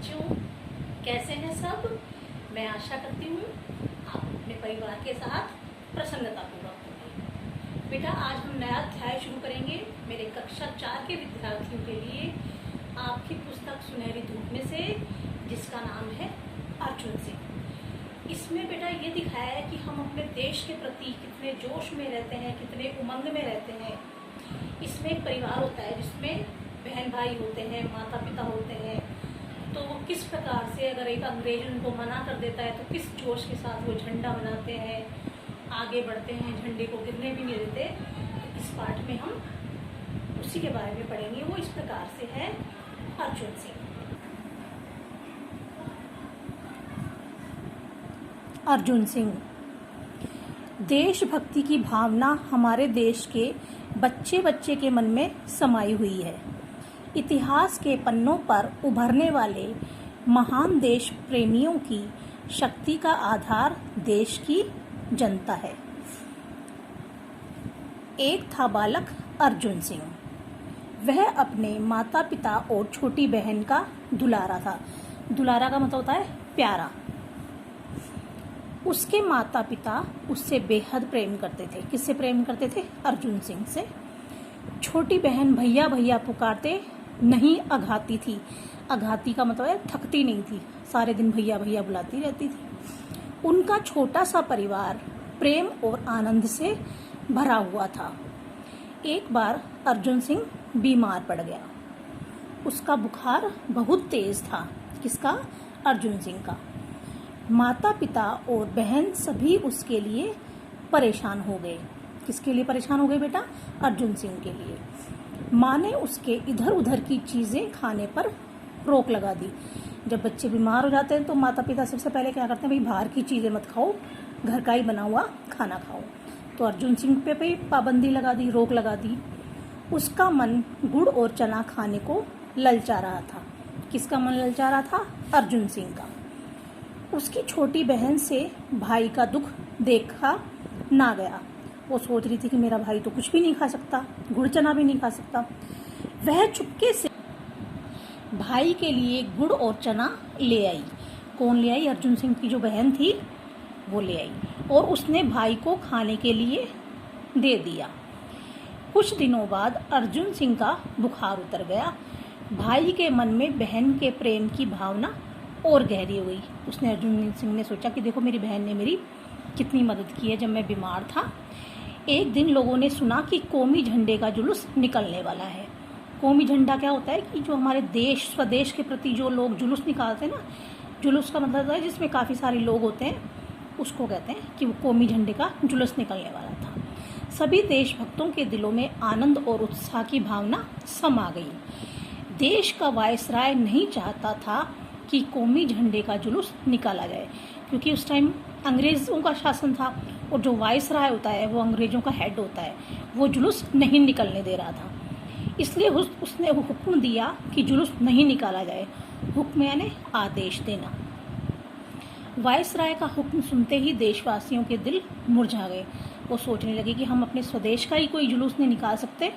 बच्चों, कैसे हैं सब। मैं आशा करती हूँ आप अपने परिवार के साथ प्रसन्नतापूर्वक होंगे। बेटा, आज हम नया अध्याय शुरू करेंगे मेरे कक्षा 4 के विद्यार्थियों के लिए आपकी पुस्तक सुनहरी धूप में से, जिसका नाम है अर्जुन सिंह। इसमें बेटा ये दिखाया है कि हम अपने देश के प्रति कितने जोश में रहते हैं, कितने उमंग में रहते हैं। इसमें एक परिवार होता है जिसमें बहन भाई होते हैं, माता पिता होते हैं। तो वो किस प्रकार से, अगर एक अंग्रेज उनको मना कर देता है तो किस जोश के साथ वो झंडा बनाते हैं, आगे बढ़ते हैं, झंडे को गिरने भी नहीं देते। तो इस पाठ में हम उसी के बारे में पढ़ेंगे। वो इस प्रकार से है अर्जुन सिंह। अर्जुन सिंह। देशभक्ति की भावना हमारे देश के बच्चे बच्चे के मन में समाई हुई है। इतिहास के पन्नों पर उभरने वाले महान देश प्रेमियों की शक्ति का आधार देश की जनता है। एक था बालक अर्जुन सिंह। वह अपने माता पिता और छोटी बहन का दुलारा था। दुलारा का मतलब होता है प्यारा। उसके माता पिता उससे बेहद प्रेम करते थे। किससे प्रेम करते थे? अर्जुन सिंह से। छोटी बहन भैया भैया पुकारते नहीं अघाती थी। अघाती का मतलब है थकती नहीं थी, सारे दिन भैया भैया बुलाती रहती थी। उनका छोटा सा परिवार प्रेम और आनंद से भरा हुआ था। एक बार अर्जुन सिंह बीमार पड़ गया। उसका बुखार बहुत तेज था। किसका? अर्जुन सिंह का। माता पिता और बहन सभी उसके लिए परेशान हो गए। किसके लिए परेशान हो गए बेटा? अर्जुन सिंह के लिए। माँ ने उसके इधर उधर की चीजें खाने पर रोक लगा दी। जब बच्चे बीमार हो जाते हैं तो माता पिता सबसे पहले क्या करते हैं, भाई बाहर की चीजें मत खाओ, घर का ही बना हुआ खाना खाओ। तो अर्जुन सिंह पे भी पाबंदी लगा दी, रोक लगा दी। उसका मन गुड़ और चना खाने को ललचा रहा था। किसका मन ललचा रहा था? अर्जुन सिंह का। उसकी छोटी बहन से भाई का दुख देखा ना गया। वो सोच रही थी कि मेरा भाई तो कुछ भी नहीं खा सकता, गुड़ चना भी नहीं खा सकता। वह चुपके से भाई के लिए गुड़ और चना ले आई। कौन ले आई? अर्जुन सिंह की जो बहन थी वो ले आई और उसने भाई को खाने के लिए दे दिया। कुछ दिनों बाद अर्जुन सिंह का बुखार उतर गया। भाई के मन में बहन के प्रेम की भावना और गहरी हो गई। उसने अर्जुन सिंह ने सोचा कि देखो मेरी बहन ने मेरी कितनी मदद की है जब मैं बीमार था। एक दिन लोगों ने सुना कि कौमी झंडे का जुलूस निकलने वाला है। कौमी झंडा क्या होता है कि जो हमारे देश स्वदेश के प्रति जो लोग जुलूस निकालते हैं ना, जुलूस का मतलब है जिसमें काफ़ी सारे लोग होते हैं, उसको कहते हैं कि वो कौमी झंडे का जुलूस निकलने वाला था। सभी देशभक्तों के दिलों में आनंद और उत्साह की भावना समा गई। देश का वायसराय नहीं चाहता था कि कौमी झंडे का जुलूस निकाला जाए, क्योंकि उस टाइम अंग्रेज़ों का शासन था और जो वायसराय होता है वो अंग्रेज़ों का हेड होता है, वो जुलूस नहीं निकलने दे रहा था। इसलिए उसने हुक्म दिया कि जुलूस नहीं निकाला जाए। हुक्म यानी आदेश देना। वायसराय का हुक्म सुनते ही देशवासियों के दिल मुरझा गए। वो सोचने लगे कि हम अपने स्वदेश का ही कोई जुलूस नहीं निकाल सकते।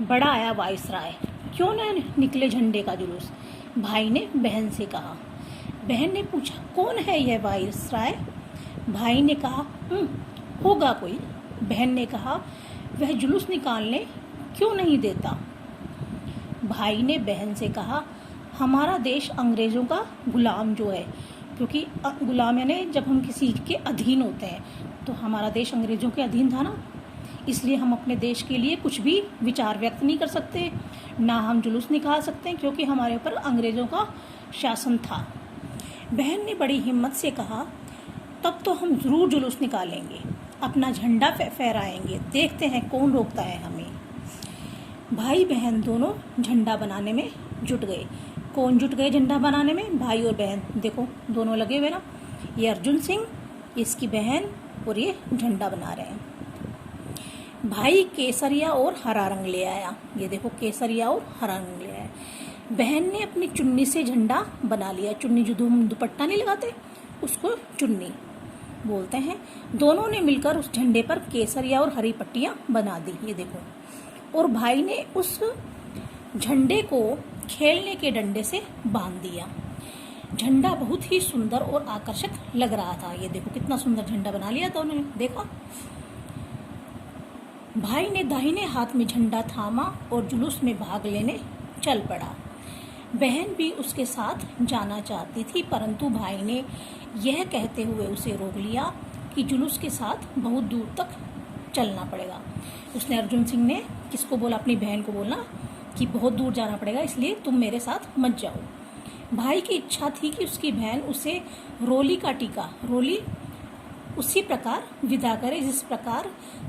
बड़ा आया वायसराय, क्यों ना निकले झंडे का जुलूस? भाई ने बहन से कहा। बहन ने पूछा, कौन है यह वायसराय? भाई ने कहा, होगा कोई। बहन ने कहा, वह जुलूस निकालने क्यों नहीं देता? भाई ने बहन से कहा, हमारा देश अंग्रेज़ों का गुलाम जो है, क्योंकि गुलाम यानी जब हम किसी के अधीन होते हैं, तो हमारा देश अंग्रेज़ों के अधीन था ना, इसलिए हम अपने देश के लिए कुछ भी विचार व्यक्त नहीं कर सकते, ना हम जुलूस निकाल सकते हैं, क्योंकि हमारे ऊपर अंग्रेज़ों का शासन था। बहन ने बड़ी हिम्मत से कहा, तब तो हम ज़रूर जुलूस निकालेंगे, अपना झंडा फहराएंगे, देखते हैं कौन रोकता है हमें। भाई बहन दोनों झंडा बनाने में जुट गए। कौन जुट गए झंडा बनाने में? भाई और बहन। देखो दोनों लगे हुए ना, ये अर्जुन सिंह, इसकी बहन, और ये झंडा बना रहे हैं। भाई केसरिया और हरा रंग ले आया। ये देखो केसरिया और हरा रंग ले आया। बहन ने अपनी चुन्नी से झंडा बना लिया। चुन्नी जो दुपट्टा नहीं लगाते उसको चुन्नी बोलते हैं। दोनों ने मिलकर उस झंडे पर केसरिया और हरी पट्टियां बना दी। ये देखो। और भाई ने उस झंडे को खेलने के डंडे से बांध दिया। झंडा बहुत ही सुंदर और आकर्षक लग रहा था। ये देखो कितना सुंदर झंडा बना लिया था उन्होंने, देखा। भाई ने दाहिने हाथ में झंडा थामा और जुलूस में भाग लेने चल पड़ा। बहन भी उसके साथ जाना चाहती थी, परंतु भाई ने यह कहते हुए उसे रोक लिया कि जुलूस के साथ बहुत दूर तक चलना पड़ेगा। उसने, अर्जुन सिंह ने किसको बोला? अपनी बहन को बोला कि बहुत दूर जाना पड़ेगा, इसलिए तुम मेरे साथ मत जाओ। भाई की इच्छा थी कि उसकी बहन उसे रोली का टीका, रोली उसी प्रकार विदा करे जिस प्रकार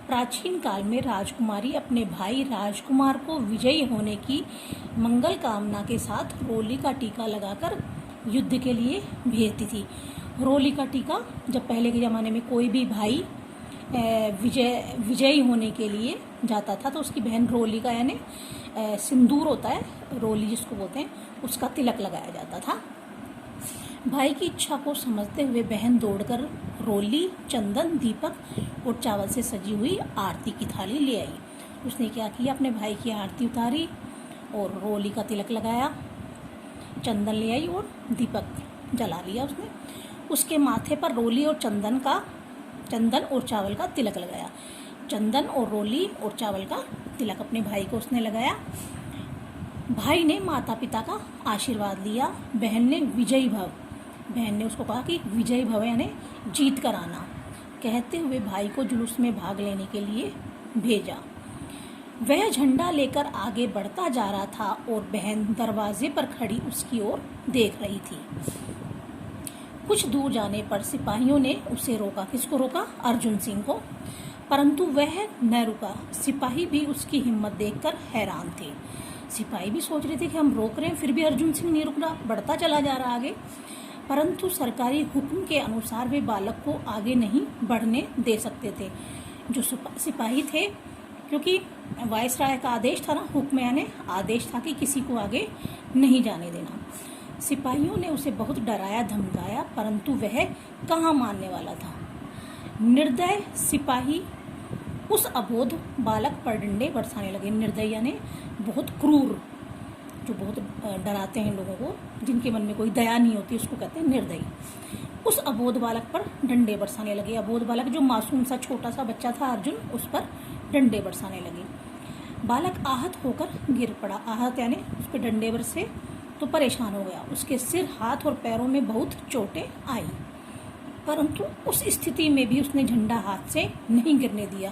प्राचीन काल में राजकुमारी अपने भाई राजकुमार को विजयी होने की मंगल कामना के साथ रोली का टीका लगाकर युद्ध के लिए भेजती थी। रोली का टीका, जब पहले के ज़माने में कोई भी भाई विजयी होने के लिए जाता था तो उसकी बहन रोली का, यानी सिंदूर होता है, रोली जिसको बोलते हैं, उसका तिलक लगाया जाता था। भाई की इच्छा को समझते हुए बहन दौड़कर रोली, चंदन, दीपक और चावल से सजी हुई आरती की थाली ले आई। उसने क्या किया? अपने भाई की आरती उतारी और रोली का तिलक लगाया, चंदन ले आई और दीपक जला लिया उसने। उसके माथे पर रोली और चंदन और चावल का तिलक लगाया। चंदन और रोली और चावल का तिलक अपने भाई को उसने लगाया। भाई ने माता पिता का आशीर्वाद लिया। बहन ने उसको कहा कि विजयी भव, यानी जीत कर आना, कहते हुए भाई को जुलूस में भाग लेने के लिए भेजा। वह झंडा लेकर आगे बढ़ता जा रहा था और बहन दरवाजे पर खड़ी उसकी ओर देख रही थी। कुछ दूर जाने पर सिपाहियों ने उसे रोका। किसको रोका? अर्जुन सिंह को। परंतु वह न रुका। सिपाही भी उसकी हिम्मत देखकर हैरान थे। सिपाही भी सोच रहे थे कि हम रोक रहे हैं, फिर भी अर्जुन सिंह नहीं रुक रहा, बढ़ता चला जा रहा आगे। परंतु सरकारी हुक्म के अनुसार वे बालक को आगे नहीं बढ़ने दे सकते थे। जो सिपाही थे, क्योंकि वायसराय का आदेश था ना, हुक्म यानी आदेश था कि किसी को आगे नहीं जाने देना। सिपाहियों ने उसे बहुत डराया धमकाया, परंतु वह कहाँ मानने वाला था। निर्दय सिपाही उस अबोध बालक पर डंडे बरसाने लगे। निर्दय यानी बहुत क्रूर, जो बहुत डराते हैं लोगों को, जिनके मन में कोई दया नहीं होती, उसको कहते हैं निर्दयी। उस अबोध बालक पर डंडे बरसाने लगे। अबोध बालक जो मासूम सा छोटा सा बच्चा था अर्जुन, उस पर डंडे बरसाने लगे। बालक आहत होकर गिर पड़ा। आहत यानी उस पर डंडे बरसे तो परेशान हो गया। उसके सिर, हाथ और पैरों में बहुत चोटें आई, परंतु उस स्थिति में भी उसने झंडा हाथ से नहीं गिरने दिया।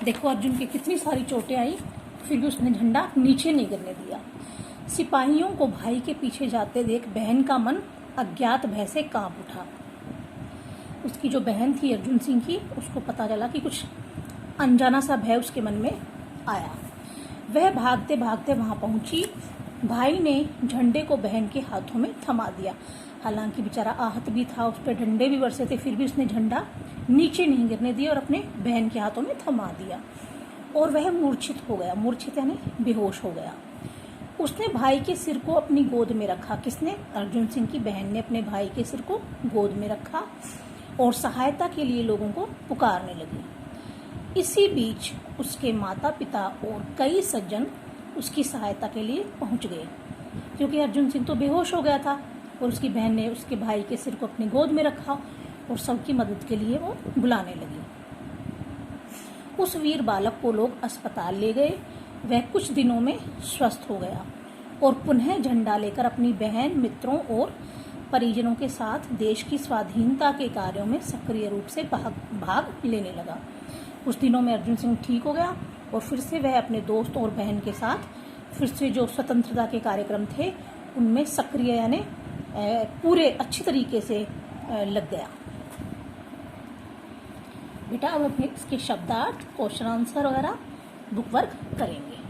देखो अर्जुन की कितनी सारी चोटें आई, फिर भी उसने झंडा नीचे नहीं गिरने दिया। सिपाहियों को भाई के पीछे जाते देख बहन का मन अज्ञात भय से कांप उठा। उसकी जो बहन थी अर्जुन सिंह की, उसको पता चला कि कुछ अनजाना सा भय उसके मन में आया। वह भागते भागते वहां पहुंची। भाई ने झंडे को बहन के हाथों में थमा दिया। हालांकि बेचारा आहत भी था, उस पर डंडे भी बरसे थे, फिर भी उसने झंडा नीचे नहीं गिरने दिया और अपने बहन के हाथों में थमा दिया और वह मूर्छित हो गया। मूर्छित यानी बेहोश हो गया। उसने भाई के सिर को अपनी गोद में रखा। किसने? अर्जुन सिंह की बहन ने अपने भाई के सिर को गोद में रखा और सहायता के लिए लोगों को पुकारने लगी। इसी बीच उसके माता पिता और कई सज्जन उसकी सहायता के लिए पहुंच गए, क्योंकि अर्जुन सिंह तो बेहोश हो गया था और उसकी बहन ने उसके भाई के सिर को अपनी गोद में रखा और सबकी मदद के लिए वो बुलाने लगी। उस वीर बालक को लोग अस्पताल ले गए। वह कुछ दिनों में स्वस्थ हो गया और पुनः झंडा लेकर अपनी बहन, मित्रों और परिजनों के साथ देश की स्वाधीनता के कार्यों में सक्रिय रूप से भाग लेने लगा। कुछ दिनों में अर्जुन सिंह ठीक हो गया और फिर से वह अपने दोस्त और बहन के साथ फिर से जो स्वतंत्रता के कार्यक्रम थे उनमें सक्रिय यानी पूरे अच्छी तरीके से लग गया। बेटा अब अपने इसके शब्दार्थ, क्वेश्चन आंसर वगैरह बुक वर्क करेंगे।